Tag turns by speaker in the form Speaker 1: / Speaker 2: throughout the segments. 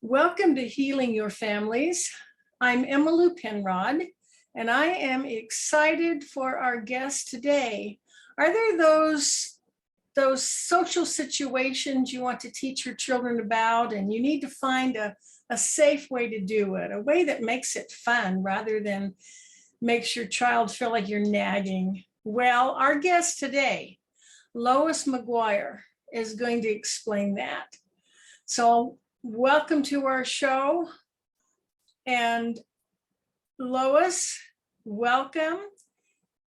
Speaker 1: Welcome to Healing Your Families. I'm Emmylou Penrod, and I am excited for our guest today. Are there those social situations you want to teach your children about, and you need to find a safe way to do it, a way that makes it fun rather than makes your child feel like you're nagging? Well, our guest today, Lois McGuire, is going to explain that. So welcome to our show. And Lois, welcome.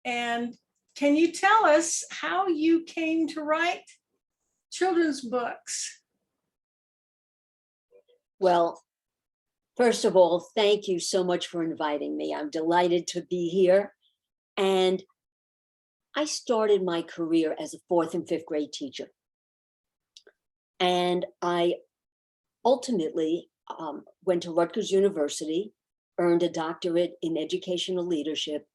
Speaker 1: And can you tell us how you came to write children's books?
Speaker 2: Well, first of all, thank you so much for inviting me. I'm delighted to be here. And I started my career as a 4th and 5th grade teacher. And I ultimately went to Rutgers University, earned a doctorate in educational leadership,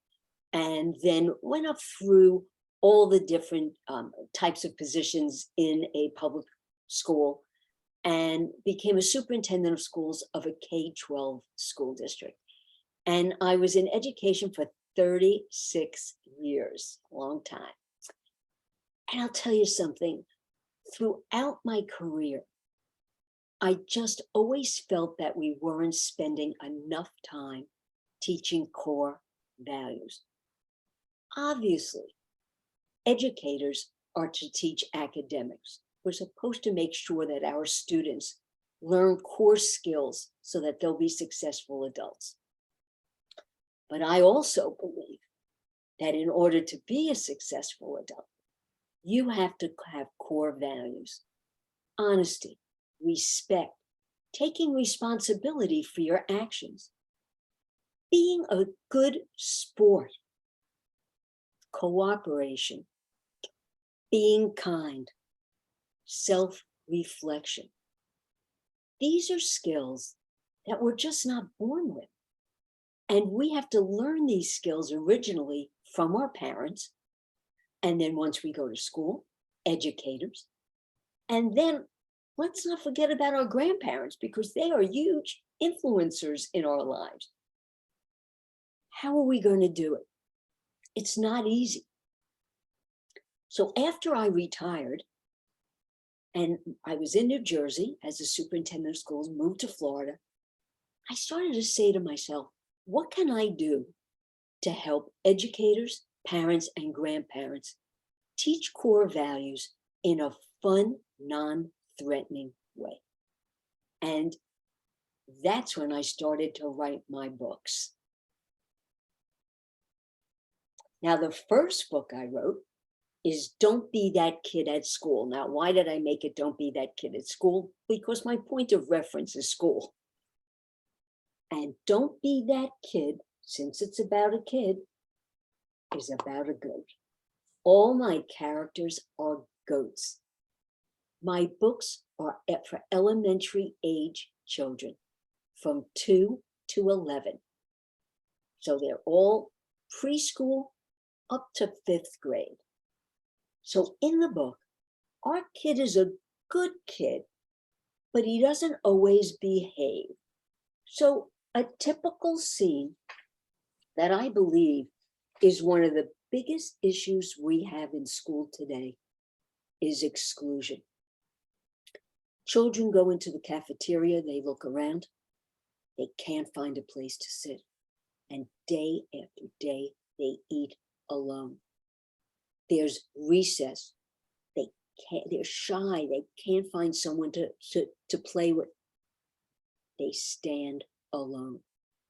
Speaker 2: and then went up through all the different types of positions in a public school and became a superintendent of schools of a K-12 school district. And I was in education for 36 years, a long time. And I'll tell you something, throughout my career, I just always felt that we weren't spending enough time teaching core values. Obviously, educators are to teach academics. We're supposed to make sure that our students learn core skills so that they'll be successful adults. But I also believe that in order to be a successful adult, you have to have core values: honesty, respect, taking responsibility for your actions, being a good sport, cooperation, being kind, self-reflection. These are skills that we're just not born with. And we have to learn these skills originally from our parents. And then once we go to school, educators. And then let's not forget about our grandparents, because they are huge influencers in our lives. How are we going to do it? It's not easy. So after I retired, and I was in New Jersey as a superintendent of schools, moved to Florida, I started to say to myself, what can I do to help educators, parents, and grandparents teach core values in a fun, non-threatening way? And that's when I started to write my books. Now, the first book I wrote is Don't Be That Kid at School. Now, why did I make it Don't Be That Kid at School? Because my point of reference is school. And Don't Be That Kid, since it's about a kid, is about a goat. All my characters are goats. My books are for elementary age children from 2 to 11. So they're all preschool up to 5th grade. So in the book, our kid is a good kid, but he doesn't always behave. So a typical scene that I believe is one of the biggest issues we have in school today is exclusion. Children go into the cafeteria, they look around, they can't find a place to sit. And day after day, they eat alone. There's recess. They're shy. They can't find someone to play with. They stand alone.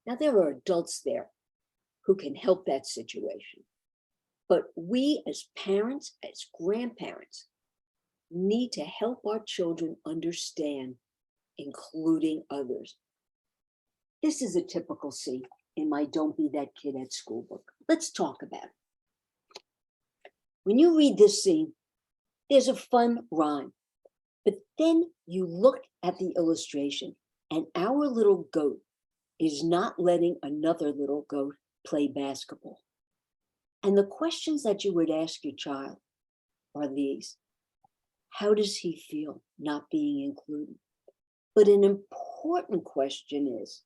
Speaker 2: Now, there are adults there who can help that situation. But we as parents, as grandparents, need to help our children understand, including others. This is a typical scene in my Don't Be That Kid at School book. Let's talk about it. When you read this scene, there's a fun rhyme, but then you look at the illustration and our little goat is not letting another little goat play basketball. And the questions that you would ask your child are these: how does he feel not being included? But an important question is,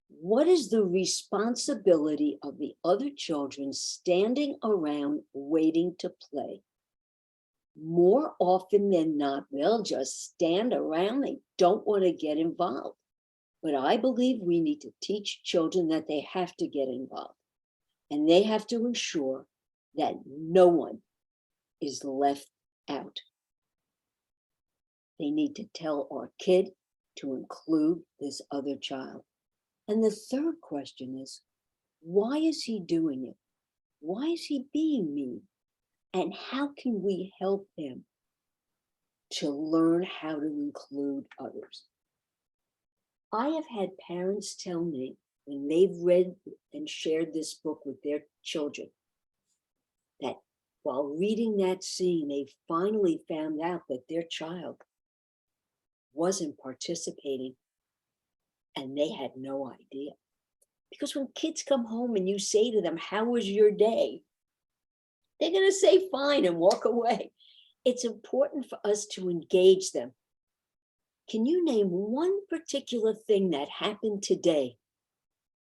Speaker 2: what is the responsibility of the other children standing around waiting to play? More often than not, they'll just stand around. They don't want to get involved. But I believe we need to teach children that they have to get involved. And they have to ensure that no one is left out. They need to tell our kid to include this other child. And the third question is, why is he doing it? Why is he being mean? And how can we help him to learn how to include others? I have had parents tell me when they've read and shared this book with their children that while reading that scene, they finally found out that their child wasn't participating and they had no idea. Because when kids come home and you say to them, how was your day? They're going to say fine and walk away. It's important for us to engage them. Can you name one particular thing that happened today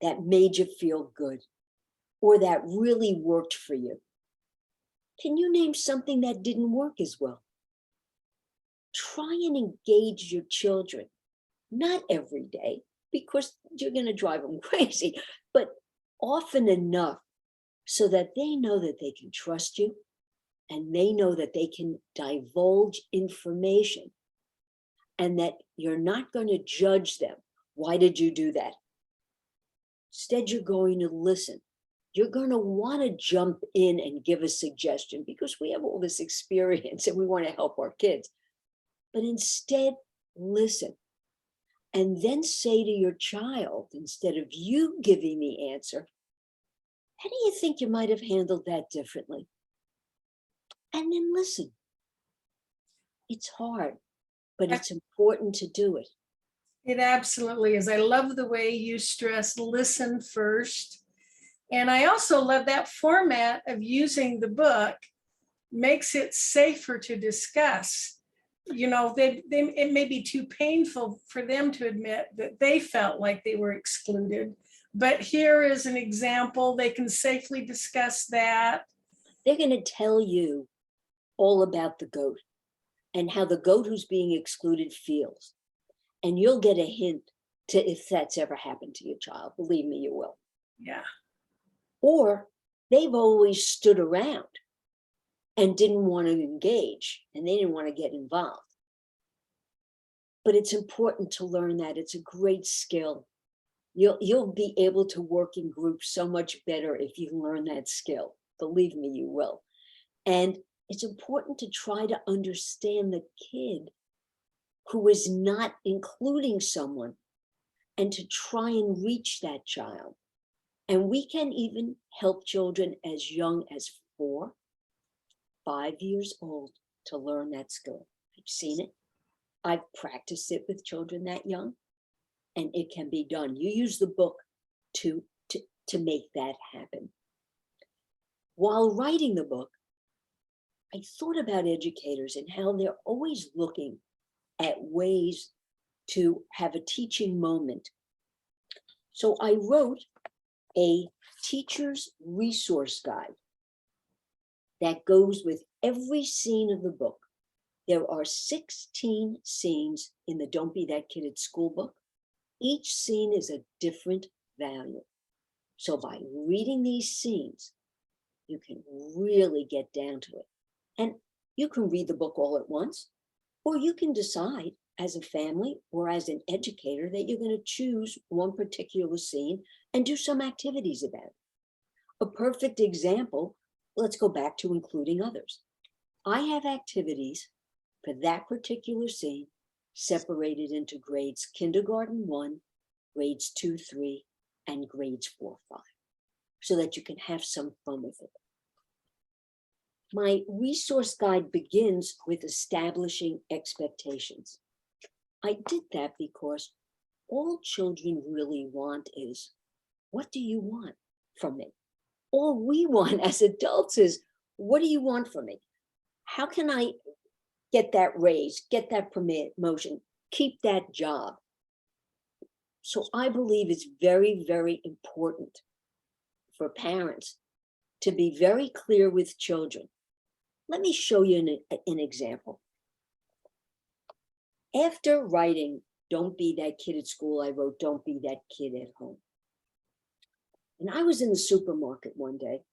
Speaker 2: that made you feel good or that really worked for you? Can you name something that didn't work as well? Try and engage your children, not every day, because you're going to drive them crazy, but often enough so that they know that they can trust you and they know that they can divulge information and that you're not going to judge them. Why did you do that? Instead, you're going to listen. You're going to want to jump in and give a suggestion because we have all this experience and we want to help our kids. But instead, listen. And then say to your child, instead of you giving the answer, how do you think you might have handled that differently? And then listen. It's hard, but it's important to do it.
Speaker 1: It absolutely is. I love the way you stress listen first. And I also love that format of using the book makes it safer to discuss. You know, it may be too painful for them to admit that they felt like they were excluded. But here is an example. They can safely discuss that.
Speaker 2: They're going to tell you all about the goat and how the goat who's being excluded feels. And you'll get a hint to if that's ever happened to your child. Believe me, you will.
Speaker 1: Yeah.
Speaker 2: Or they've always stood around and didn't want to engage and they didn't want to get involved. But it's important to learn that. It's a great skill. You'll be able to work in groups so much better if you learn that skill. Believe me, you will. And it's important to try to understand the kid who is not including someone and to try and reach that child. And we can even help children as young as 4, 5 years old to learn that skill. I've seen it. I've practiced it with children that young, and it can be done. You use the book to make that happen. While writing the book, I thought about educators and how they're always looking at ways to have a teaching moment. So I wrote a teacher's resource guide that goes with every scene of the book. There are 16 scenes in the Don't Be That Kid at School book. Each scene is a different value. So by reading these scenes, you can really get down to it. And you can read the book all at once, or you can decide as a family or as an educator that you're going to choose one particular scene and do some activities about it. A perfect example, let's go back to including others. I have activities for that particular scene separated into grades kindergarten 1, grades 2, 3, and grades 4, 5, so that you can have some fun with it. My resource guide begins with establishing expectations. I did that because all children really want is, what do you want from me? All we want as adults is, what do you want from me? How can I get that raise, get that promotion, keep that job. So I believe it's very, very important for parents to be very clear with children. Let me show you an example. After writing, "Don't be that kid at school," I wrote, "Don't be that kid at home." And I was in the supermarket one day,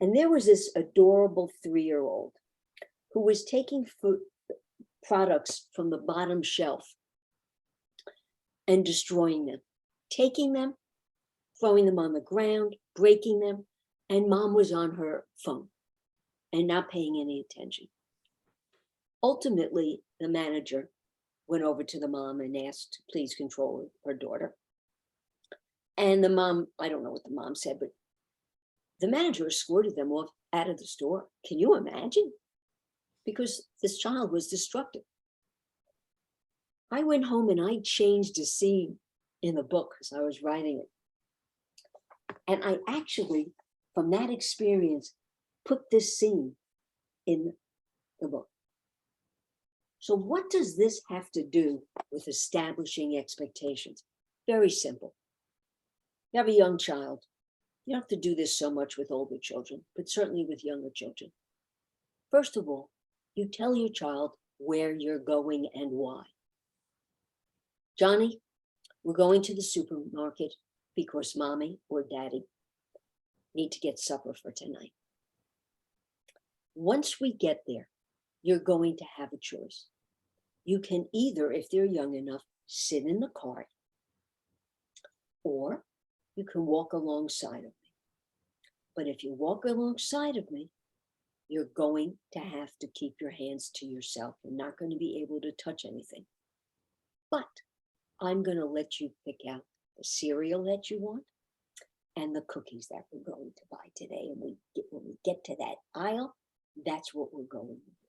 Speaker 2: and there was this adorable 3-year-old who was taking food products from the bottom shelf and destroying them, taking them, throwing them on the ground, breaking them, and mom was on her phone and not paying any attention. Ultimately, the manager went over to the mom and asked to please control her daughter. And the mom, I don't know what the mom said, but the manager escorted them off out of the store. Can you imagine? Because this child was destructive. I went home and I changed a scene in the book as I was writing it. And I actually, from that experience, put this scene in the book. So what does this have to do with establishing expectations? Very simple. You have a young child. You don't have to do this so much with older children, but certainly with younger children. First of all, you tell your child where you're going and why. Johnny, we're going to the supermarket because mommy or daddy need to get supper for tonight. Once we get there, you're going to have a choice. You can either, if they're young enough, sit in the cart, or you can walk alongside of me. But if you walk alongside of me, you're going to have to keep your hands to yourself. You're not going to be able to touch anything. But I'm going to let you pick out the cereal that you want and the cookies that we're going to buy today. And when we get to that aisle, that's what we're going to do.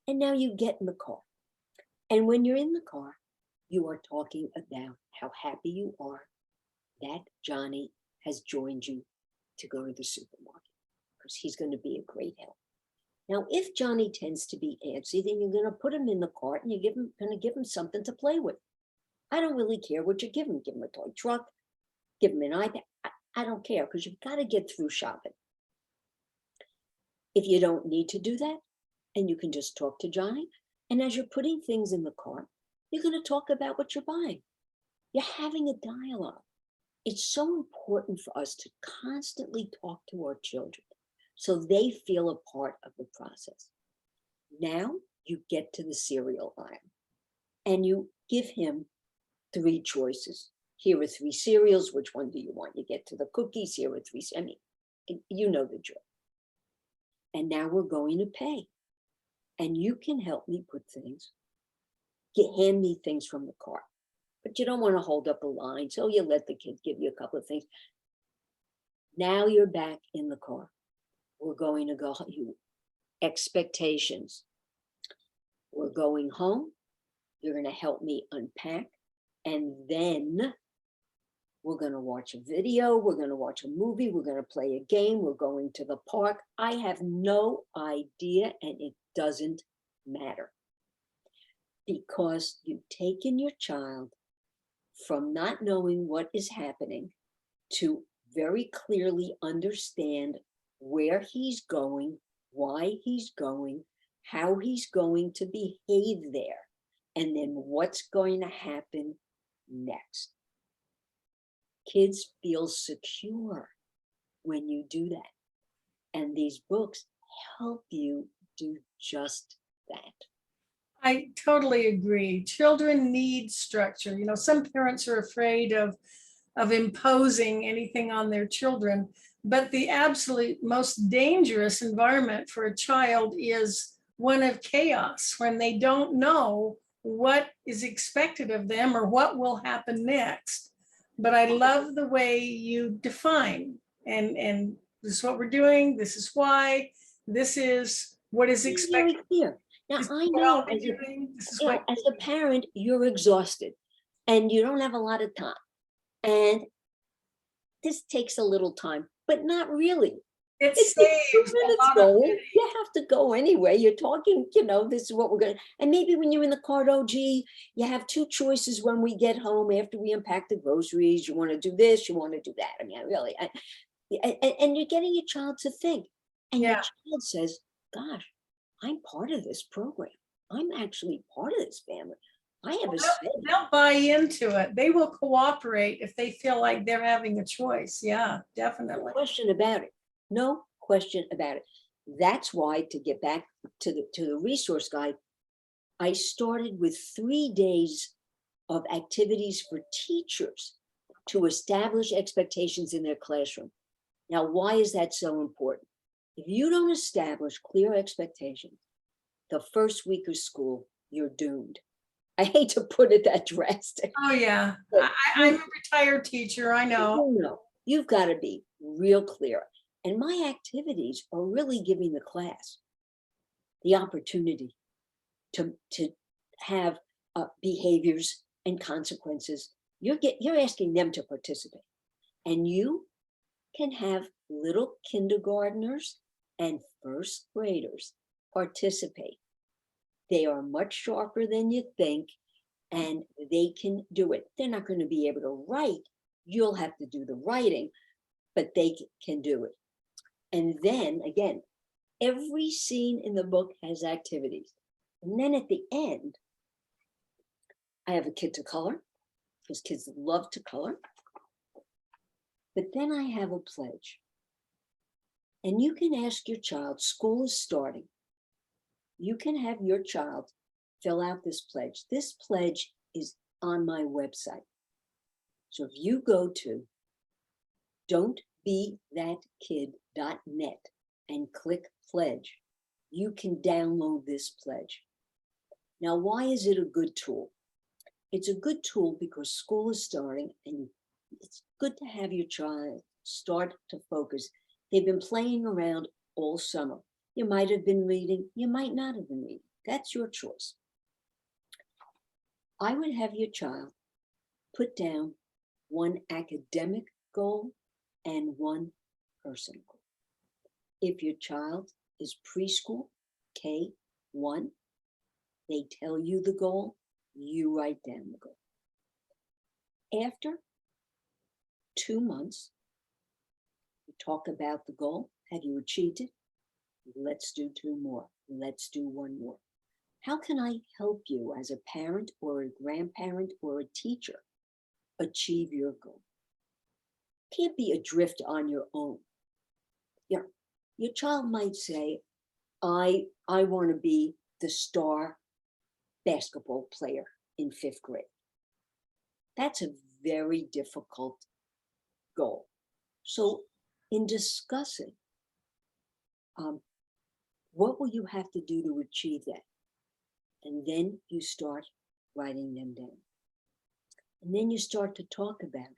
Speaker 2: And now you get in the car. And when you're in the car, you are talking about how happy you are that Johnny has joined you to go to the supermarket, because he's going to be a great help. Now, if Johnny tends to be antsy, then you're going to put him in the cart and you're going to give him something to play with. I don't really care what you give him. Give him a toy truck, give him an iPad. I don't care, because you've got to get through shopping. If you don't need to do that, and you can just talk to Johnny, and as you're putting things in the cart, you're going to talk about what you're buying. You're having a dialogue. It's so important for us to constantly talk to our children so they feel a part of the process. Now you get to the cereal aisle and you give him 3 choices. Here are 3 cereals. Which one do you want? You get to the cookies. Here are 3. I mean, you know the drill. And now we're going to pay. And you can help me put things, hand me things from the cart. But you don't want to hold up a line, so you let the kid give you a couple of things. Now you're back in the car. We're going to go, expectations. We're going home. You're going to help me unpack. And then we're going to watch a video. We're going to watch a movie. We're going to play a game. We're going to the park. I have no idea, and it doesn't matter. Because you've taken your child from not knowing what is happening to very clearly understand where he's going, why he's going, how he's going to behave there, and then what's going to happen next. Kids feel secure when you do that. And these books help you do just that.
Speaker 1: I totally agree. Children need structure. You know, some parents are afraid of imposing anything on their children, but the absolute most dangerous environment for a child is one of chaos, when they don't know what is expected of them or what will happen next. But I love the way you define, and this is what we're doing, this is why, this is what is expected.
Speaker 2: Very clear. Now,
Speaker 1: This is
Speaker 2: I
Speaker 1: what
Speaker 2: know
Speaker 1: I'll be doing. This is what
Speaker 2: as a parent, you're exhausted and you don't have a lot of time. And this takes a little time, but not really.
Speaker 1: It
Speaker 2: It's a
Speaker 1: saves a
Speaker 2: 2 minutes
Speaker 1: lot of
Speaker 2: goal.
Speaker 1: headache.
Speaker 2: You have to go anyway. You're talking, this is what we're going to, and maybe when you're in the car, oh, gee, you have 2 choices when we get home after we unpack the groceries. You want to do this, you want to do that. I mean, and you're getting your child to think. And your
Speaker 1: Yeah.
Speaker 2: child says, gosh, I'm part of this program. I'm actually part of this family. I have a say.
Speaker 1: They'll buy into it. They will cooperate if they feel like they're having a choice. Yeah, definitely.
Speaker 2: Question about it. No question about it. That's why, to get back to the resource guide, I started with 3 days of activities for teachers to establish expectations in their classroom. Now, why is that so important? If you don't establish clear expectations, the first week of school, you're doomed. I hate to put it that drastic.
Speaker 1: Oh, yeah.
Speaker 2: But
Speaker 1: I'm a retired teacher. I know.
Speaker 2: you've got to be real clear. And my activities are really giving the class the opportunity to have behaviors and consequences. You're asking them to participate, and you can have little kindergartners and first graders participate. They are much sharper than you think, and they can do it. They're not going to be able to write. You'll have to do the writing, but they can do it. And then again, every scene in the book has activities. And then at the end, I have a kid to color, because kids love to color. But then I have a pledge. And you can ask your child, school is starting. You can have your child fill out this pledge. This pledge is on my website. So if you go to don'tbethatkid.net and click pledge, you can download this pledge. Now, why is it a good tool? It's a good tool because school is starting, and it's good to have your child start to focus. They've been playing around all summer. You might have been reading, you might not have been reading. That's your choice. I would have your child put down one academic goal and one personal goal. If your child is preschool, K1, they tell you the goal, you write down the goal. After 2 months, we talk about the goal. Have you achieved it? Let's do 2 more. Let's do 1 more. How can I help you as a parent or a grandparent or a teacher achieve your goal? Can't be adrift on your own. Your child might say, I want to be the star basketball player in 5th grade. That's a very difficult goal. So in discussing, what will you have to do to achieve that? And then you start writing them down. And then you start to talk about it.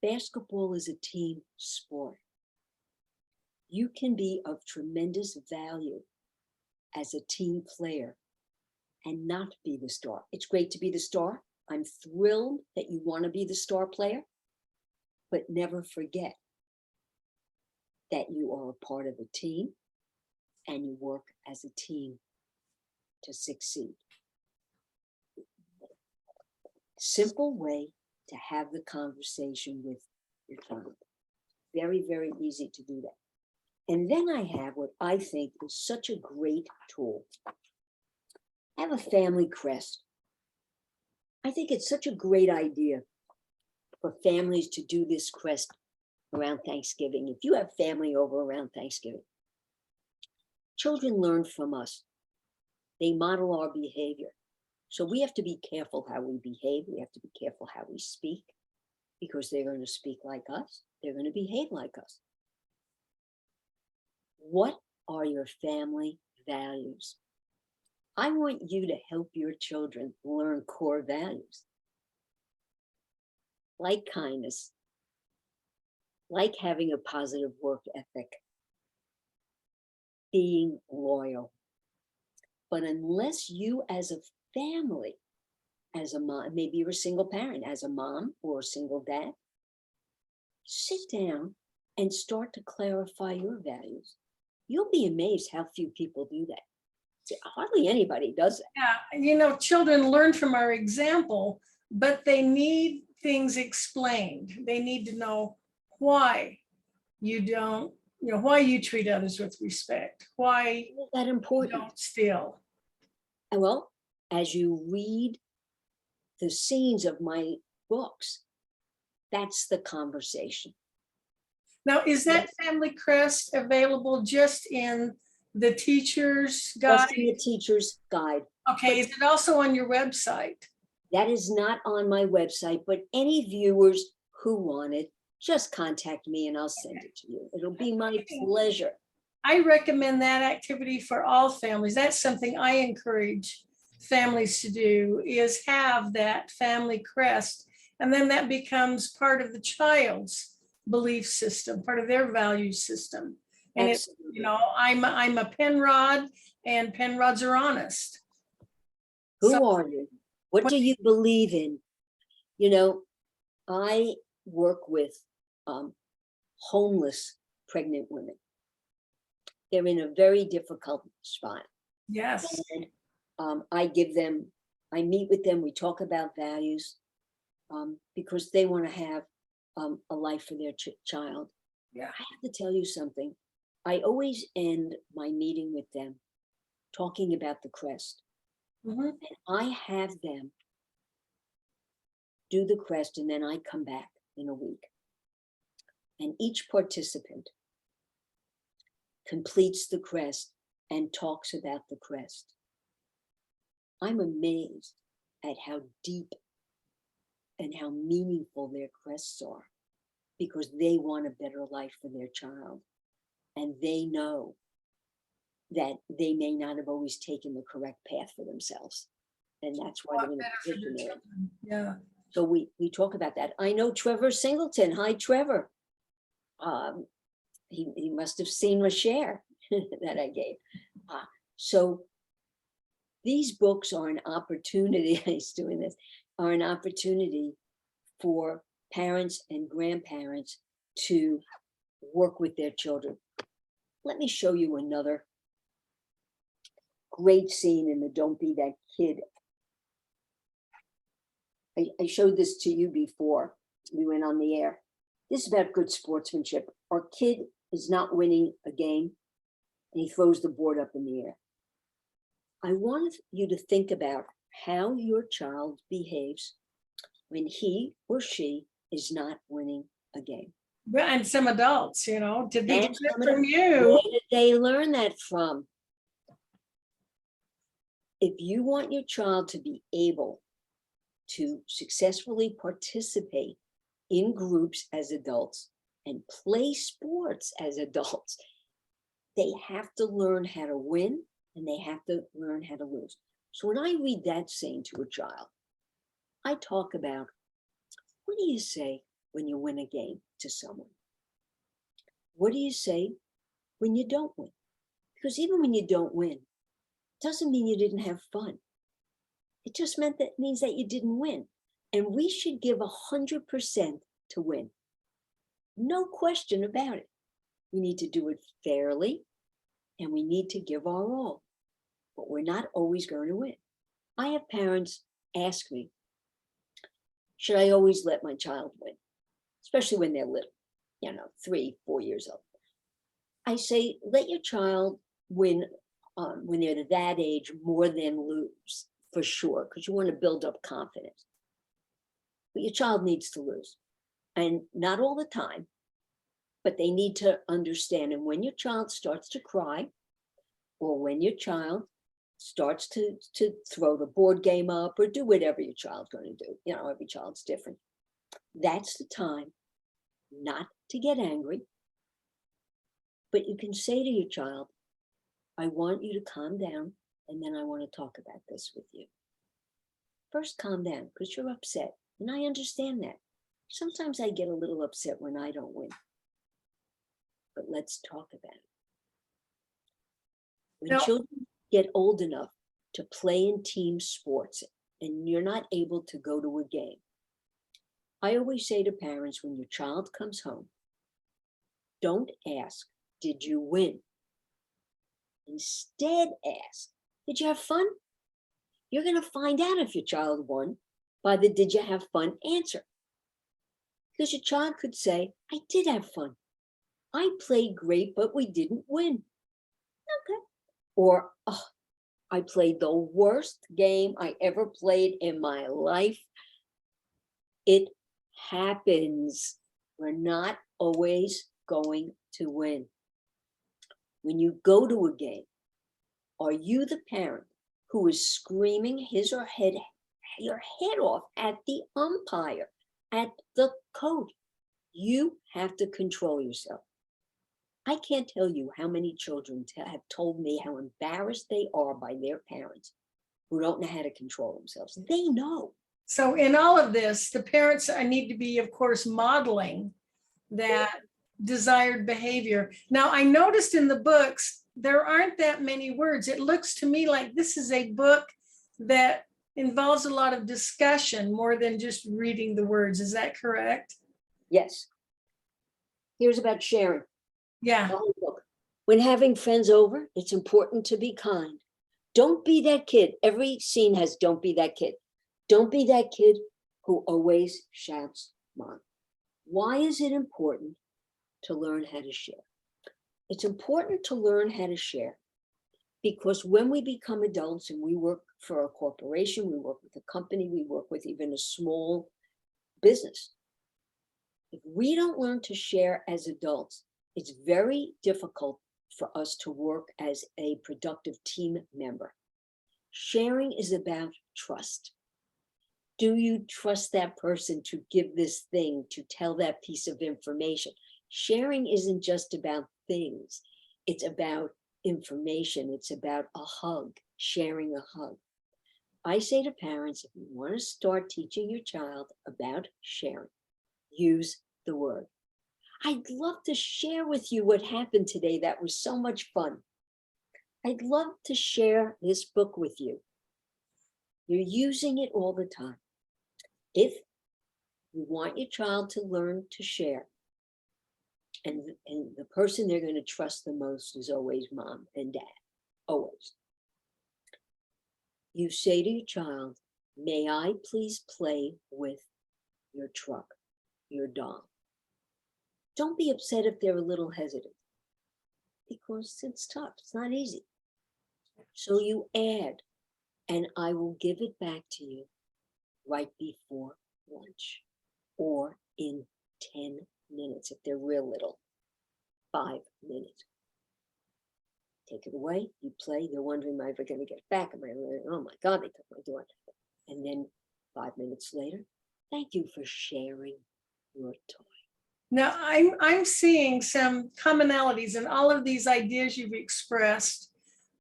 Speaker 2: Basketball is a team sport. You can be of tremendous value as a team player and not be the star. It's great to be the star. I'm thrilled that you want to be the star player, but never forget that you are a part of a team and you work as a team to succeed. Simple way to have the conversation with your child. Very, very easy to do that. And then I have what I think is such a great tool. I have a family crest. I think it's such a great idea for families to do this crest around Thanksgiving. If you have family over around Thanksgiving, children learn from us. They model our behavior. So we have to be careful how we behave. We have to be careful how we speak, because they're going to speak like us. They're going to behave like us. What are your family values? I want you to help your children learn core values, like kindness, like having a positive work ethic, being loyal. But unless you as a family, as a mom, maybe you're a single parent, as a mom or a single dad, sit down and start to clarify your values. You'll be amazed how few people do that. Hardly anybody does it.
Speaker 1: Yeah, children learn from our example, but they need things explained. They need to know why you don't, why you treat others with respect, why
Speaker 2: Is that
Speaker 1: you
Speaker 2: important?
Speaker 1: don't steal.
Speaker 2: Well, as you read the scenes of my books, that's the conversation.
Speaker 1: Now, is that family crest available just in the teacher's guide?
Speaker 2: Just in the teacher's guide.
Speaker 1: Okay, is it also on your website?
Speaker 2: That is not on my website, but any viewers who want it, just contact me and I'll send it to you. It'll be my pleasure.
Speaker 1: I recommend that activity for all families. That's something I encourage families to do, is have that family crest. And then that becomes part of the child's belief system, part of their value system. And it's, I'm a Penrod, and Penrods are honest.
Speaker 2: Who are you? What do you believe in? I work with homeless pregnant women. They're in a very difficult spot.
Speaker 1: Yes.
Speaker 2: And I meet with them, we talk about values, because they want to have a life for their child.
Speaker 1: Yeah.
Speaker 2: I have to tell you something. I always end my meeting with them talking about the crest.
Speaker 1: Mm-hmm.
Speaker 2: And I have them do the crest, and then I come back in a week. And each participant completes the crest and talks about the crest. I'm amazed at how deep and how meaningful their crests are, because they want a better life for their child. And they know that they may not have always taken the correct path for themselves. And that's why they're in a position they're in.
Speaker 1: Yeah.
Speaker 2: So we talk about that. I know Trevor Singleton. Hi, Trevor. He must have seen my share that I gave. So these books are an opportunity, he's doing this, are an opportunity for parents and grandparents to work with their children. Let me show you another great scene in the Don't Be That Kid. I showed this to you before we went on the air. This is about good sportsmanship. Our kid is not winning a game, and he throws the board up in the air. I want you to think about how your child behaves when he or she is not winning a game.
Speaker 1: And some adults, did they get it from you?
Speaker 2: Where did they learn that from? If you want your child to be able to successfully participate in groups as adults and play sports as adults, they have to learn how to win and they have to learn how to lose. So when I read that saying to a child, I talk about, what do you say when you win a game to someone? What do you say when you don't win? Because even when you don't win, doesn't mean you didn't have fun. It just means that you didn't win. And we should give 100% to win. No question about it. We need to do it fairly, and we need to give our all. But we're not always going to win. I have parents ask me, should I always let my child win? Especially when they're little, 3, 4 years old. I say, let your child win when they're that age more than lose, for sure, because you want to build up confidence. But your child needs to lose. And not all the time, but they need to understand. And when your child starts to cry, or when your child starts to throw the board game up or do whatever your child's going to do, every child's different. That's the time not to get angry, but you can say to your child, I want you to calm down, and then I want to talk about this with you. First, calm down, because you're upset, and I understand that. Sometimes I get a little upset when I don't win, but let's talk about it. When children get old enough to play in team sports and you're not able to go to a game, I always say to parents, when your child comes home, Don't ask, did you win? Instead, ask, did you have fun? You're going to find out if your child won by the did you have fun answer. Because your child could say, I did have fun. I played great, but we didn't win. Okay. Or, oh, I played the worst game I ever played in my life. It happens. We're not always going to win. When you go to a game, are you the parent who is screaming your head off at the umpire, at the coach? You have to control yourself. I can't tell you how many children have told me how embarrassed they are by their parents who don't know how to control themselves. They know.
Speaker 1: So in all of this, the parents need to be, of course, modeling that desired behavior. Now, I noticed in the books, there aren't that many words. It looks to me like this is a book that involves a lot of discussion more than just reading the words. Is that correct?
Speaker 2: Yes. Here's about sharing.
Speaker 1: Yeah.
Speaker 2: The whole book. When having friends over, it's important to be kind. Don't be that kid. Every scene has don't be that kid. Don't be that kid who always shouts, Mom. Why is it important to learn how to share? It's important to learn how to share because when we become adults and we work for a corporation, we work with a company, we work with even a small business, if we don't learn to share as adults, it's very difficult for us to work as a productive team member. Sharing is about trust. Do you trust that person to give this thing, to tell that piece of information? Sharing isn't just about things. It's about information. It's about a hug, sharing a hug. I say to parents, if you want to start teaching your child about sharing, use the word. I'd love to share with you what happened today. That was so much fun. I'd love to share this book with you. You're using it all the time. If you want your child to learn to share, and the person they're going to trust the most is always mom and dad, always. You say to your child, may I please play with your truck, your doll? Don't be upset if they're a little hesitant because it's tough. It's not easy. So you add, and I will give it back to you right before lunch or in 10 minutes if they're real little, 5 minutes. Take it away, you play, they're wondering, am I ever going to get it back? Am I, oh my God, they took my door. And then 5 minutes later, thank you for sharing your toy.
Speaker 1: Now, I'm seeing some commonalities in all of these ideas you've expressed.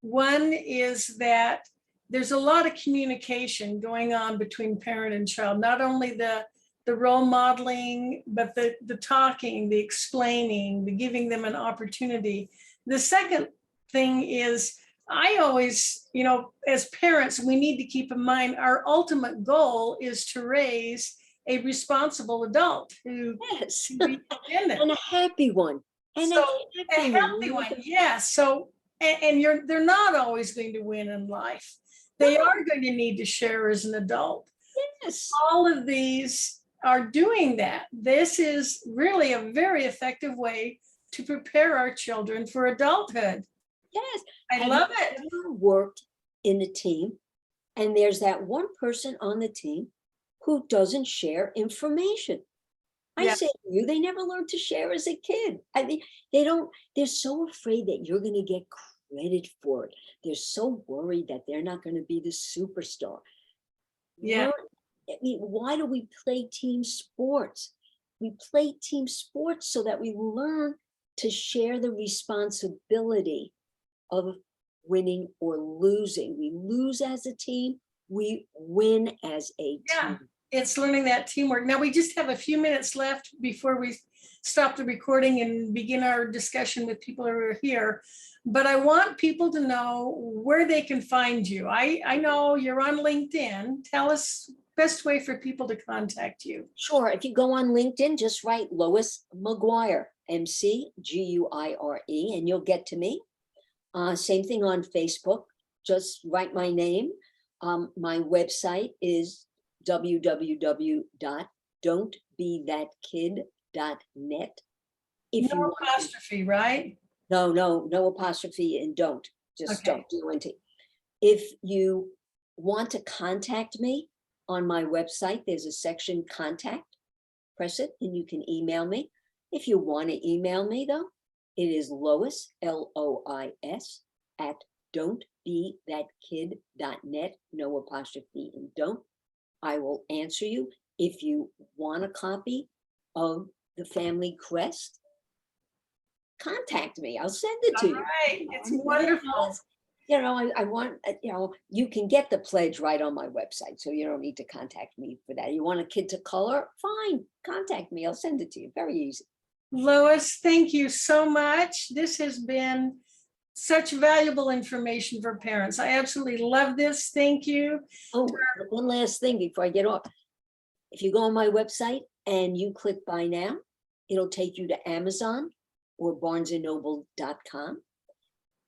Speaker 1: One is that there's a lot of communication going on between parent and child, not only the role modeling, but the talking, the explaining, the giving them an opportunity. The second thing is, I always, as parents, we need to keep in mind our ultimate goal is to raise a responsible adult who
Speaker 2: yes.
Speaker 1: can be independent.
Speaker 2: And a happy one. And
Speaker 1: so, a healthy one. Yes. So, and they're not always going to win in life. They are going to need to share as an adult.
Speaker 2: Yes.
Speaker 1: All of these are doing that. This is really a very effective way to prepare our children for adulthood.
Speaker 2: Yes.
Speaker 1: I love it.
Speaker 2: Have you ever worked in a team and there's that one person on the team who doesn't share information? I say to you, they never learned to share as a kid. I mean, they're so afraid that you're going to get credit for it. They're so worried that they're not going to be the superstar.
Speaker 1: Yeah.
Speaker 2: I mean, why do we play team sports? We play team sports so that we learn to share the responsibility of winning or losing. We lose as a team, we win as a team.
Speaker 1: It's learning that teamwork. Now we just have a few minutes left before we stop the recording and begin our discussion with people who are here. But I want people to know where they can find you. I know you're on LinkedIn. Tell us best way for people to contact you?
Speaker 2: Sure. If you go on LinkedIn, just write Lois McGuire, McGuire, and you'll get to me. Same thing on Facebook. Just write my name. My website is www.don'tbethatkid.net. If you
Speaker 1: No
Speaker 2: want to,
Speaker 1: apostrophe, right?
Speaker 2: no apostrophe and don't, just
Speaker 1: Okay.
Speaker 2: don't. If you want to contact me on my website, there's a section contact. Press it and you can email me. If you want to email me though, it is Lois, Lois, at don'tbethatkid.net, no apostrophe and don't. I will answer you. If you want a copy of the family crest, contact me. I'll send it to
Speaker 1: All
Speaker 2: you.
Speaker 1: right. It's wonderful.
Speaker 2: I want, you can get the pledge right on my website, so you don't need to contact me for that. You want a kid to color? Fine, contact me. I'll send it to you. Very easy.
Speaker 1: Lois, thank you so much. This has been such valuable information for parents. I absolutely love this. Thank you.
Speaker 2: Oh, one last thing before I get off. If you go on my website and you click buy now, it'll take you to Amazon or barnesandnoble.com.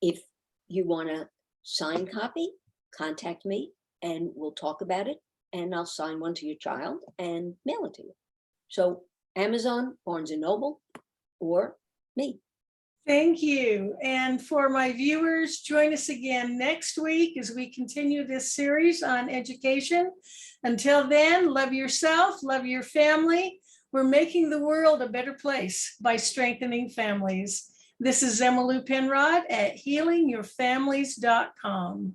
Speaker 2: If you want a signed copy, contact me and we'll talk about it, and I'll sign one to your child and mail it to you. So Amazon, Barnes and Noble, or me.
Speaker 1: Thank you. And for my viewers, join us again next week as we continue this series on education. Until then, love yourself, love your family. We're making the world a better place by strengthening families. This is Emmylou Penrod at healingyourfamilies.com.